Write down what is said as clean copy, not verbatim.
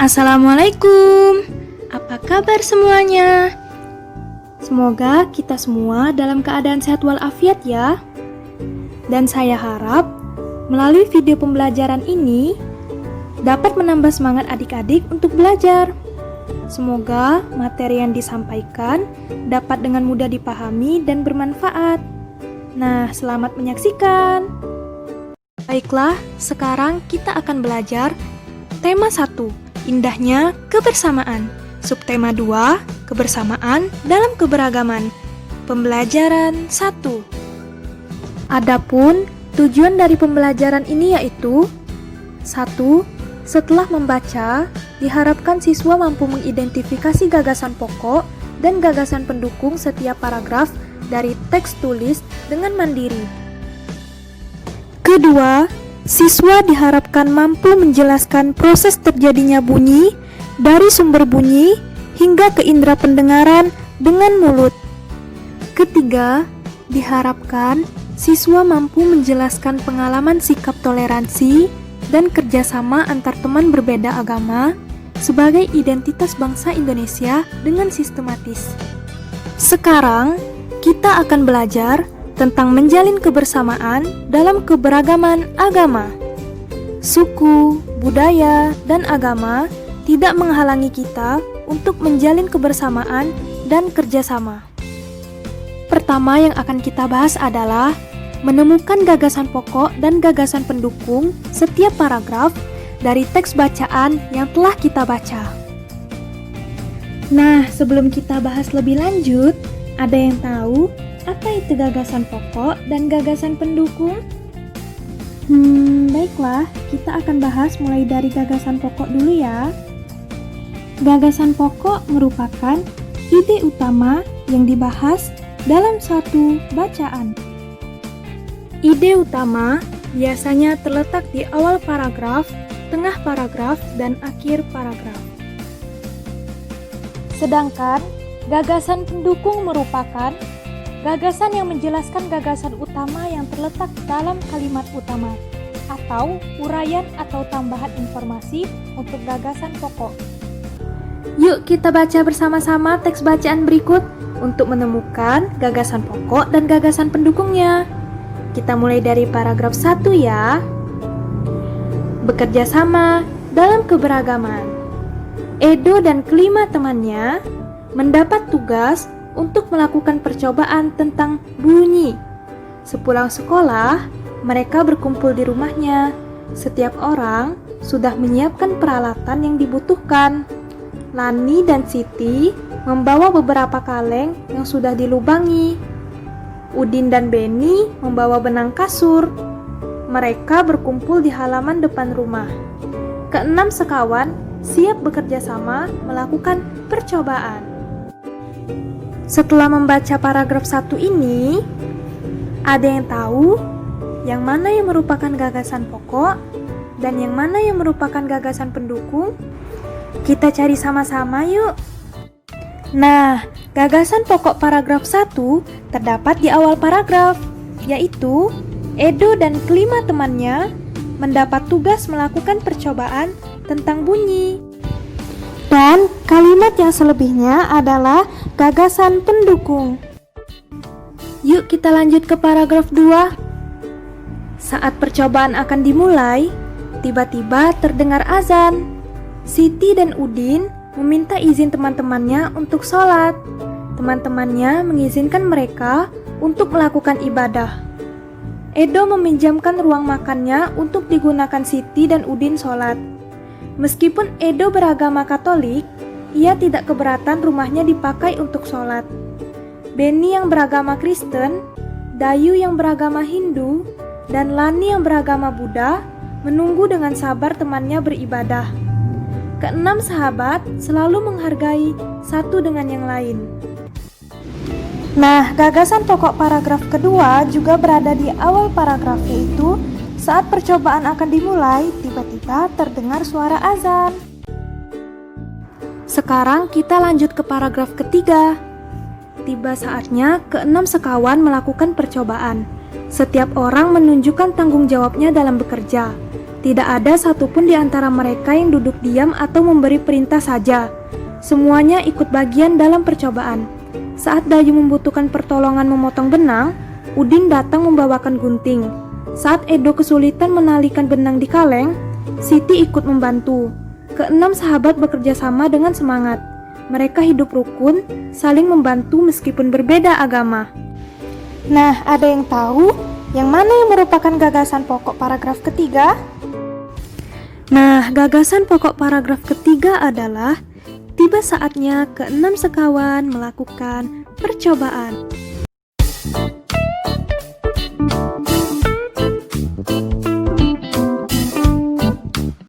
Assalamualaikum, apa kabar semuanya? Semoga kita semua dalam keadaan sehat walafiat ya. Dan saya harap melalui video pembelajaran ini dapat menambah semangat adik-adik untuk belajar. Semoga materi yang disampaikan dapat dengan mudah dipahami dan bermanfaat. Nah, selamat menyaksikan. Baiklah, sekarang kita akan belajar tema 1, indahnya kebersamaan. Subtema 2, kebersamaan dalam keberagaman. Pembelajaran 1. Adapun tujuan dari pembelajaran ini yaitu 1. Setelah membaca, diharapkan siswa mampu mengidentifikasi gagasan pokok dan gagasan pendukung setiap paragraf dari teks tulis dengan mandiri. Kedua, siswa diharapkan mampu menjelaskan proses terjadinya bunyi dari sumber bunyi hingga ke indera pendengaran dengan mulut. Ketiga, diharapkan siswa mampu menjelaskan pengalaman sikap toleransi dan kerjasama antar teman berbeda agama sebagai identitas bangsa Indonesia dengan sistematis. Sekarang, kita akan belajar tentang menjalin kebersamaan dalam keberagaman agama. Suku, budaya, dan agama tidak menghalangi kita untuk menjalin kebersamaan dan kerjasama. Pertama yang akan kita bahas adalah menemukan gagasan pokok dan gagasan pendukung setiap paragraf dari teks bacaan yang telah kita baca. Nah, sebelum kita bahas lebih lanjut, ada yang tahu apa itu gagasan pokok dan gagasan pendukung? Baiklah, kita akan bahas mulai dari gagasan pokok dulu ya. Gagasan pokok merupakan ide utama yang dibahas dalam suatu bacaan. Ide utama biasanya terletak di awal paragraf, tengah paragraf, dan akhir paragraf. Sedangkan gagasan pendukung merupakan gagasan yang menjelaskan gagasan utama yang terletak dalam kalimat utama atau uraian atau tambahan informasi untuk gagasan pokok. Yuk kita baca bersama-sama teks bacaan berikut untuk menemukan gagasan pokok dan gagasan pendukungnya. Kita mulai dari paragraf 1 ya. Bekerja sama dalam keberagaman. Edo dan kelima temannya mendapat tugas untuk melakukan percobaan tentang bunyi. Sepulang sekolah, mereka berkumpul di rumahnya. Setiap orang sudah menyiapkan peralatan yang dibutuhkan. Lani dan Siti membawa beberapa kaleng yang sudah dilubangi. Udin dan Beni membawa benang kasur. Mereka berkumpul di halaman depan rumah. Keenam sekawan siap bekerja sama melakukan percobaan. Setelah membaca paragraf 1 ini, ada yang tahu yang mana yang merupakan gagasan pokok dan yang mana yang merupakan gagasan pendukung? Kita cari sama-sama yuk. Nah, gagasan pokok paragraf 1 terdapat di awal paragraf, yaitu Edo dan kelima temannya mendapat tugas melakukan percobaan tentang bunyi. Dan kalimat yang selebihnya adalah gagasan pendukung. Yuk kita lanjut ke paragraf 2. Saat percobaan akan dimulai, tiba-tiba terdengar azan. Siti dan Udin meminta izin teman-temannya untuk sholat. Teman-temannya mengizinkan mereka untuk melakukan ibadah. Edo meminjamkan ruang makannya untuk digunakan Siti dan Udin sholat. Meskipun Edo beragama Katolik, ia tidak keberatan rumahnya dipakai untuk sholat. Beni yang beragama Kristen, Dayu yang beragama Hindu, dan Lani yang beragama Buddha menunggu dengan sabar temannya beribadah. Keenam sahabat selalu menghargai satu dengan yang lain. Nah, gagasan pokok paragraf kedua juga berada di awal paragraf, yaitu saat percobaan akan dimulai, tiba-tiba terdengar suara azan. Sekarang kita lanjut ke paragraf ketiga. Tiba saatnya keenam sekawan melakukan percobaan. Setiap orang menunjukkan tanggung jawabnya dalam bekerja. Tidak ada satupun di antara mereka yang duduk diam atau memberi perintah saja. Semuanya ikut bagian dalam percobaan. Saat Dayu membutuhkan pertolongan memotong benang, Udin datang membawakan gunting. Saat Edo kesulitan menalikan benang di kaleng, Siti ikut membantu. Keenam sahabat bekerja sama dengan semangat. Mereka hidup rukun, saling membantu meskipun berbeda agama. Nah, ada yang tahu yang mana yang merupakan gagasan pokok paragraf ketiga? Nah, gagasan pokok paragraf ketiga adalah tiba saatnya keenam sekawan melakukan percobaan.